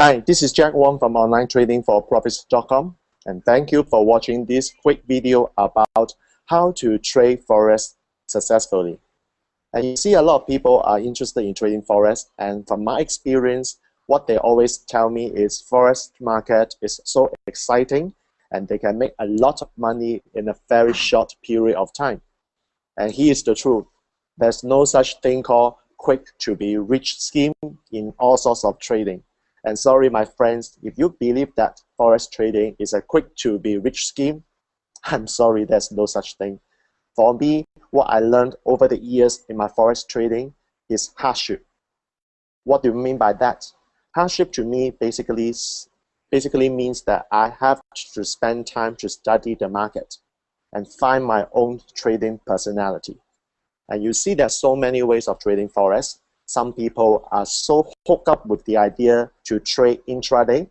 Hi, this is Jack Wong from OnlineTradingForProfits.com, and thank you for watching this quick video about how to trade Forex successfully. And you see a lot of people are interested in trading Forex, and from my experience, what they always tell me is Forex market is so exciting and they can make a lot of money in a very short period of time. And here's the truth. There's no such thing called quick to be rich scheme in all sorts of trading. And sorry, my friends, if you believe that Forex trading is a quick to be rich scheme, I'm sorry, there's no such thing. For me, what I learned over the years in my Forex trading is hardship. What do you mean by that? Hardship to me basically means that I have to spend time to study the market and find my own trading personality. And you see there's so many ways of trading Forex. Some people are so hooked up with the idea to trade intraday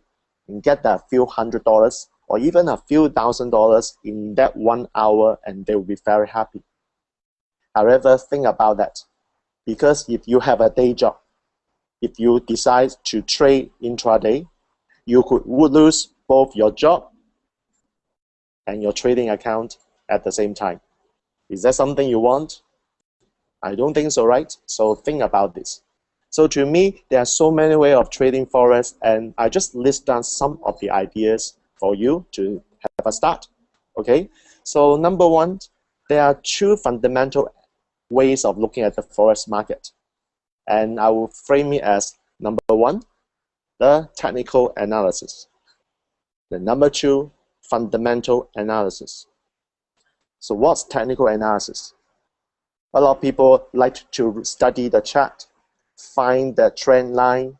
and get a few $100 or even a few $1,000 in that 1 hour, and they will be very happy. However, think about that. Because if you have a day job, if you decide to trade intraday, you would lose both your job and your trading account at the same time. Is that something you want? I don't think so, right? So think about this. So to me, there are so many ways of trading Forex, and I just list down some of the ideas for you to have a start. Okay, so number one, there are two fundamental ways of looking at the Forex market. And I will frame it as number one, the technical analysis. The number two, fundamental analysis. So what's technical analysis? A lot of people like to study the chart, find the trend line,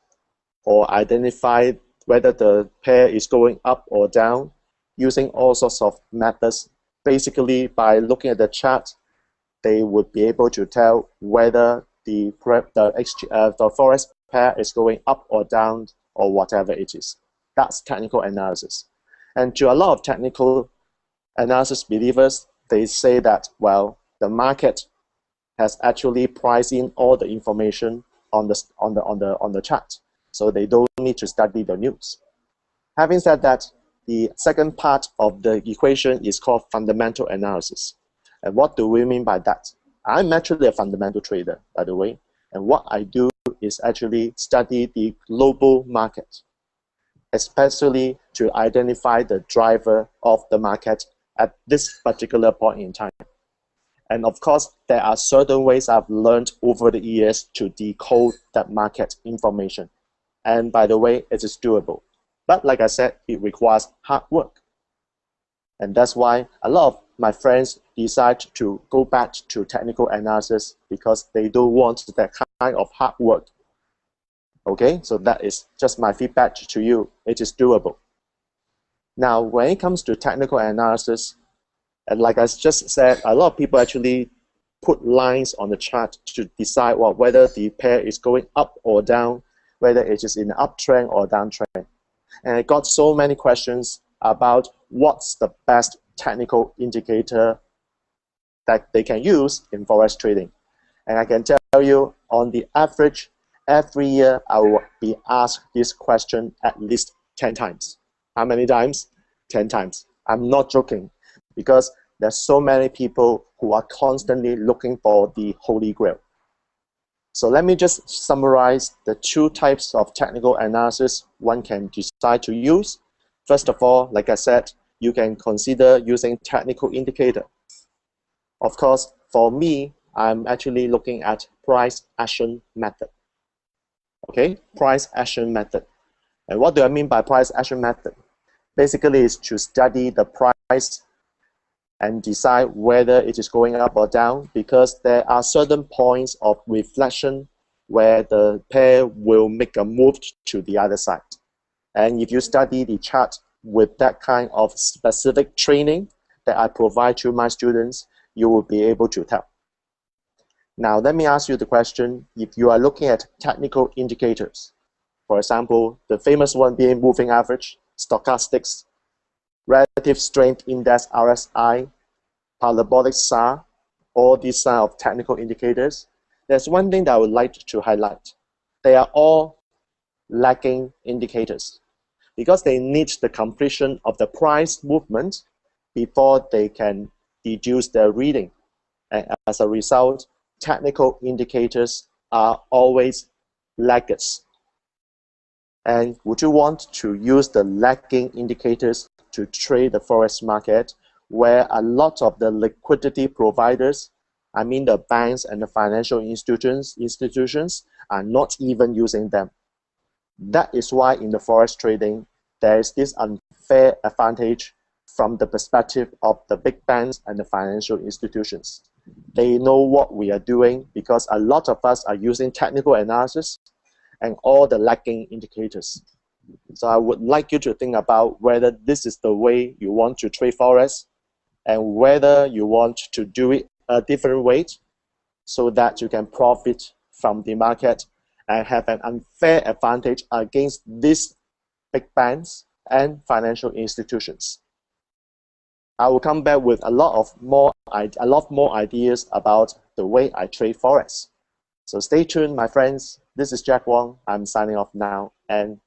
or identify whether the pair is going up or down using all sorts of methods. Basically, by looking at the chart, they would be able to tell whether the Forex pair is going up or down or whatever it is. That's technical analysis. And to a lot of technical analysis believers, they say that, well, the market has actually priced in all the information on the chart, so they don't need to study the news. Having said that, the second part of the equation is called fundamental analysis. And what do we mean by that? I'm actually a fundamental trader, by the way, and what I do is actually study the global market, especially to identify the driver of the market at this particular point in time. And of course, there are certain ways I've learned over the years to decode that market information. And by the way, it is doable. But like I said, it requires hard work. And that's why a lot of my friends decide to go back to technical analysis because they don't want that kind of hard work. Okay, so that is just my feedback to you. It is doable. Now, when it comes to technical analysis, and like I just said, a lot of people actually put lines on the chart to decide whether the pair is going up or down, whether it is in an uptrend or downtrend. And I got so many questions about what's the best technical indicator that they can use in Forex trading. And I can tell you, on the average, every year I will be asked this question at least 10 times. How many times? 10 times. I'm not joking, because there's so many people who are constantly looking for the holy grail. So let me just summarize the two types of technical analysis one can decide to use. First of all, like I said, you can consider using technical indicator. Of course, for me, I'm actually looking at price action method. Okay, price action method. And what do I mean by price action method? Basically, it's to study the price and decide whether it is going up or down, because there are certain points of reflection where the pair will make a move to the other side. And if you study the chart with that kind of specific training that I provide to my students, you will be able to tell. Now, let me ask you the question, if you are looking at technical indicators, for example, the famous one being moving average, stochastics, relative strength index RSI, parabolic SAR, all these kind of technical indicators, there's one thing that I would like to highlight. They are all lagging indicators because they need the completion of the price movement before they can deduce their reading. And as a result, technical indicators are always laggards. And would you want to use the lagging indicators to trade the Forex market, where a lot of the liquidity providers, I mean the banks and the financial institutions are not even using them? That is why in the Forex trading, there is this unfair advantage from the perspective of the big banks and the financial institutions. They know what we are doing because a lot of us are using technical analysis and all the lagging indicators. So I would like you to think about whether this is the way you want to trade Forex and whether you want to do it a different way so that you can profit from the market and have an unfair advantage against these big banks and financial institutions. I will come back with a lot more ideas about the way I trade Forex. So stay tuned, my friends. This is Jack Wong. I'm signing off now, and